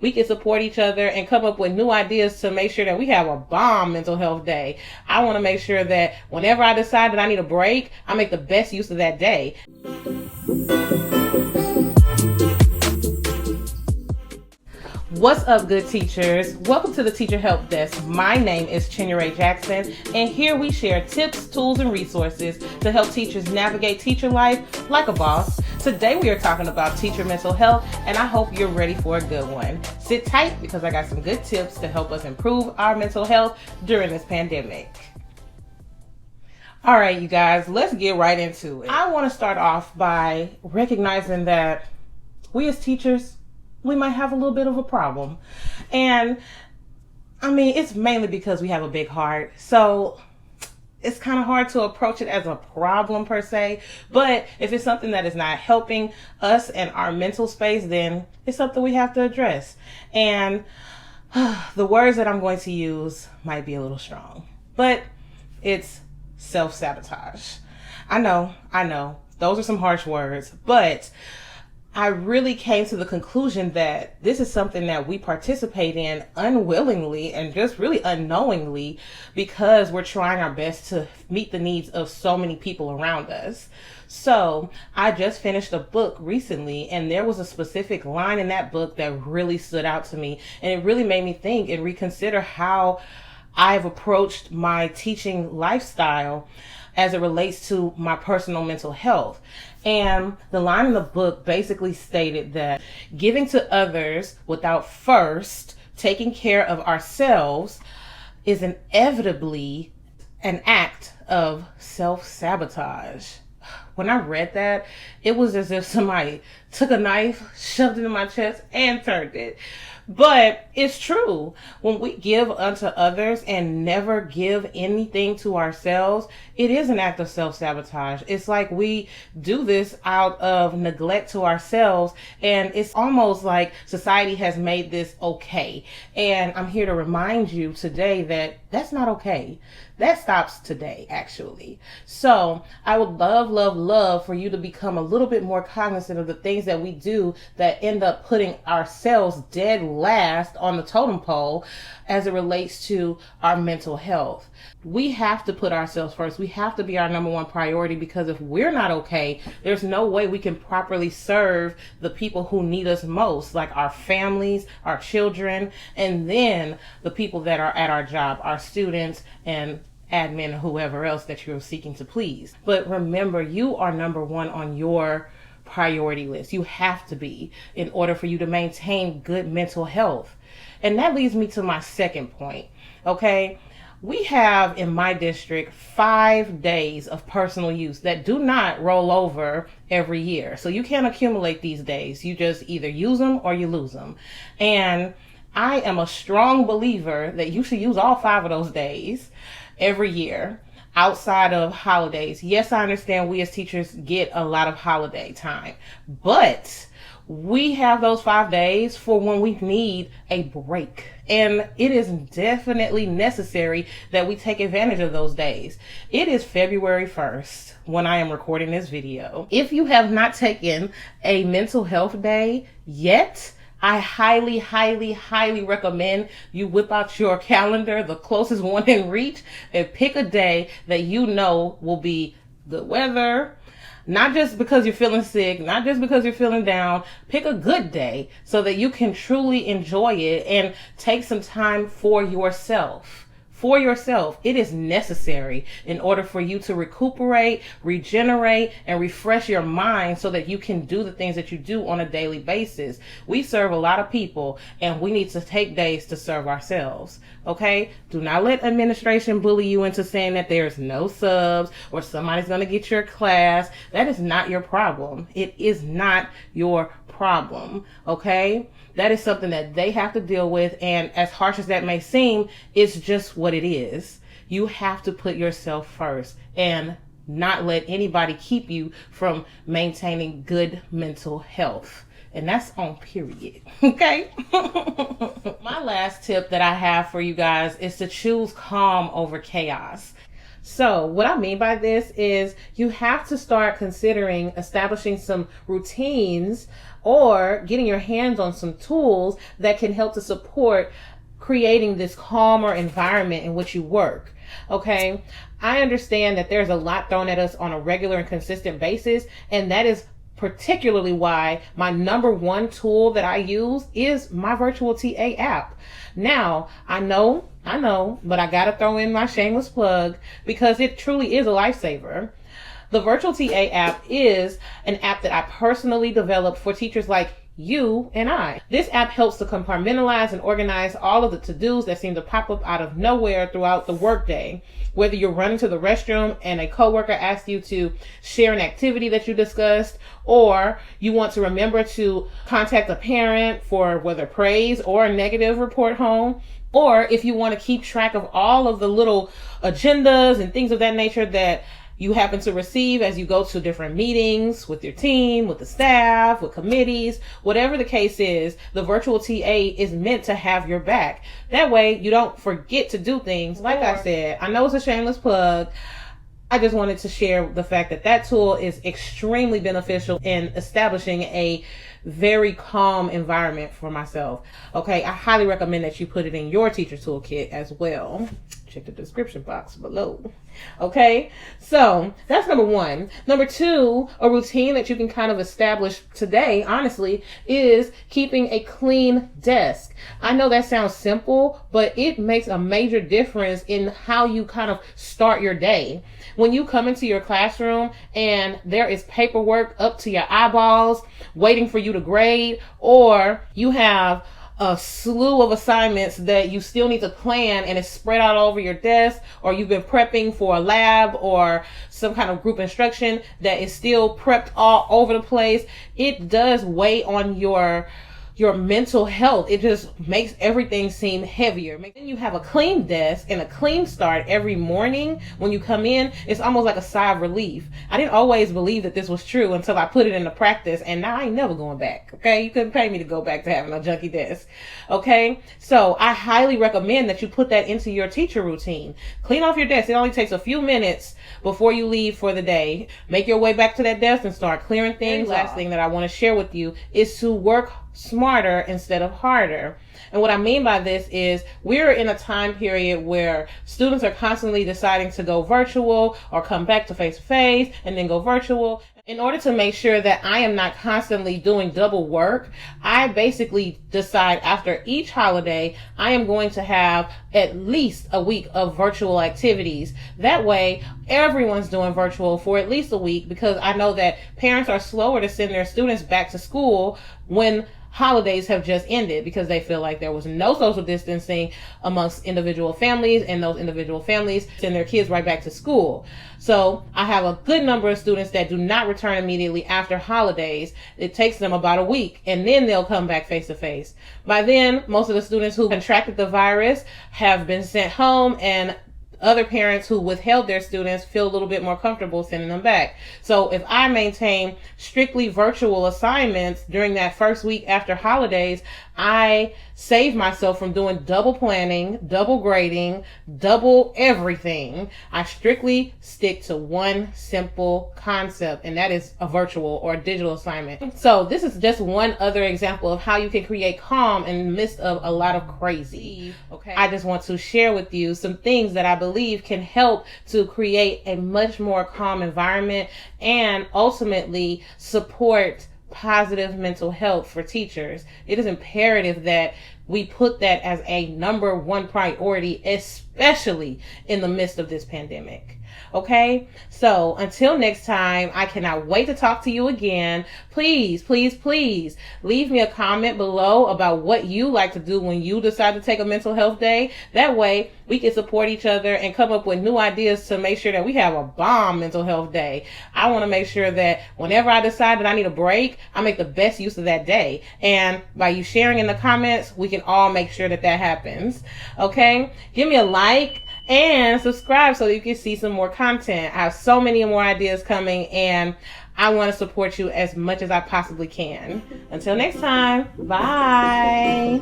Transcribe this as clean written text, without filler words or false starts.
We can support each other and come up with new ideas to make sure that we have a bomb mental health day. I want to make sure that whenever I decide that I need a break, I make the best use of that day. What's up, good teachers? Welcome to the Teacher Help Desk. My name is Chinyere Jackson, and here we share tips, tools, and resources to help teachers navigate teacher life like a boss. Today we are talking about teacher mental health, and I hope you're ready for a good one. Sit tight because I got some good tips to help us improve our mental health during this pandemic. All right, you guys, let's get right into it. I want to start off by recognizing that we as teachers, we might have a little bit of a problem. And I mean, it's mainly because we have a big heart. So it's kind of hard to approach it as a problem per se. But if it's something that is not helping us and our mental space, then it's something we have to address. And the words that I'm going to use might be a little strong, but it's self-sabotage. I know. Those are some harsh words, but I really came to the conclusion that this is something that we participate in unwillingly and just really unknowingly because we're trying our best to meet the needs of so many people around us. So I just finished a book recently, and there was a specific line in that book that really stood out to me, and it really made me think and reconsider how I've approached my teaching lifestyle as it relates to my personal mental health. And the line in the book basically stated that giving to others without first taking care of ourselves is inevitably an act of self-sabotage. When I read that, it was as if somebody took a knife, shoved it in my chest, and turned it. But it's true. When we give unto others and never give anything to ourselves, it is an act of self-sabotage. It's like we do this out of neglect to ourselves, and it's almost like society has made this okay. And I'm here to remind you today that that's not okay. That stops today, actually. So I would love for you to become a little bit more cognizant of the things that we do that end up putting ourselves dead last on the totem pole as it relates to our mental health. We have to put ourselves first. We have to be our number one priority, because if we're not okay, there's no way we can properly serve the people who need us most, like our families, our children, and then the people that are at our job, our students, and admin, or whoever else that you're seeking to please. But remember, you are number one on your priority list. You have to be, in order for you to maintain good mental health. And that leads me to my second point. Okay, we have in my district 5 days of personal use that do not roll over every year. So you can't accumulate these days. You just either use them or you lose them. And I am a strong believer that you should use all 5 of those days every year outside of holidays. Yes, I understand we as teachers get a lot of holiday time, but we have those 5 days for when we need a break. And it is definitely necessary that we take advantage of those days. It is February 1st when I am recording this video. If you have not taken a mental health day yet, I highly recommend you whip out your calendar, the closest one in reach, and pick a day that you know will be good weather. Not just because you're feeling sick, not just because you're feeling down. Pick a good day so that you can truly enjoy it and take some time for yourself. For yourself. It is necessary in order for you to recuperate, regenerate, and refresh your mind so that you can do the things that you do on a daily basis. We serve a lot of people, and we need to take days to serve ourselves. Okay? Do not let administration bully you into saying that there's no subs or somebody's going to get your class. That is not your problem. It is not your problem. Okay? That is something that they have to deal with, and as harsh as that may seem, it's just what it is. You have to put yourself first and not let anybody keep you from maintaining good mental health. And that's on period. Okay? My last tip that I have for you guys is to choose calm over chaos. So what I mean by this is you have to start considering establishing some routines or getting your hands on some tools that can help to support creating this calmer environment in which you work. Okay, I understand that there's a lot thrown at us on a regular and consistent basis, and that is particularly why my number one tool that I use is my virtual TA app. Now, I know, but I gotta throw in my shameless plug because it truly is a lifesaver. The virtual TA app is an app that I personally developed for teachers like you and I. This app helps to compartmentalize and organize all of the to-dos that seem to pop up out of nowhere throughout the workday. Whether you're running to the restroom and a coworker asks you to share an activity that you discussed, or you want to remember to contact a parent for whether praise or a negative report home, or if you want to keep track of all of the little agendas and things of that nature that you happen to receive as you go to different meetings with your team, with the staff, with committees, whatever the case is, the virtual TA is meant to have your back. That way you don't forget to do things. Like I said, I know it's a shameless plug. I just wanted to share the fact that that tool is extremely beneficial in establishing a very calm environment for myself. Okay, I highly recommend that you put it in your teacher toolkit as well. Check the description box below. Okay, so that's number one. Number two, a routine that you can kind of establish today, honestly, is keeping a clean desk. I know that sounds simple, but it makes a major difference in how you kind of start your day. When you come into your classroom and there is paperwork up to your eyeballs waiting for you to grade, or you have a slew of assignments that you still need to plan and it's spread out all over your desk, or you've been prepping for a lab or some kind of group instruction that is still prepped all over the place, it does weigh on your mental health. It just makes everything seem heavier. Then you have a clean desk and a clean start every morning when you come in. It's almost like a sigh of relief. I didn't always believe that this was true until I put it into practice, and now I ain't never going back. Okay, you couldn't pay me to go back to having a junky desk. Okay, so I highly recommend that you put that into your teacher routine. Clean off your desk. It only takes a few minutes before you leave for the day. Make your way back to that desk and start clearing things. Last thing that I want to share with you is to work smarter instead of harder. And what I mean by this is we're in a time period where students are constantly deciding to go virtual or come back to face-to-face and then go virtual. In order to make sure that I am not constantly doing double work, I basically decide after each holiday, I am going to have at least a week of virtual activities. That way, everyone's doing virtual for at least a week, because I know that parents are slower to send their students back to school when holidays have just ended, because they feel like there was no social distancing amongst individual families, and those individual families send their kids right back to school. So I have a good number of students that do not return immediately after holidays. It takes them about a week, and then they'll come back face to face. By then, most of the students who contracted the virus have been sent home, and other parents who withheld their students feel a little bit more comfortable sending them back. So if I maintain strictly virtual assignments during that first week after holidays, I save myself from doing double planning, double grading, double everything. I strictly stick to one simple concept, and that is a virtual or a digital assignment. So this is just one other example of how you can create calm in the midst of a lot of crazy. Okay, I just want to share with you some things that I believe can help to create a much more calm environment and ultimately support positive mental health for teachers. It is imperative that we put that as a number one priority, especially in the midst of this pandemic. Okay, so until next time, I cannot wait to talk to you again. Please, please, please leave me a comment below about what you like to do when you decide to take a mental health day. That way we can support each other and come up with new ideas to make sure that we have a bomb mental health day. I want to make sure that whenever I decide that I need a break, I make the best use of that day. And by you sharing in the comments, we can all make sure that that happens. Okay, give me a like and subscribe so that you can see some more content. I have so many more ideas coming, and I want to support you as much as I possibly can. Until next time, bye.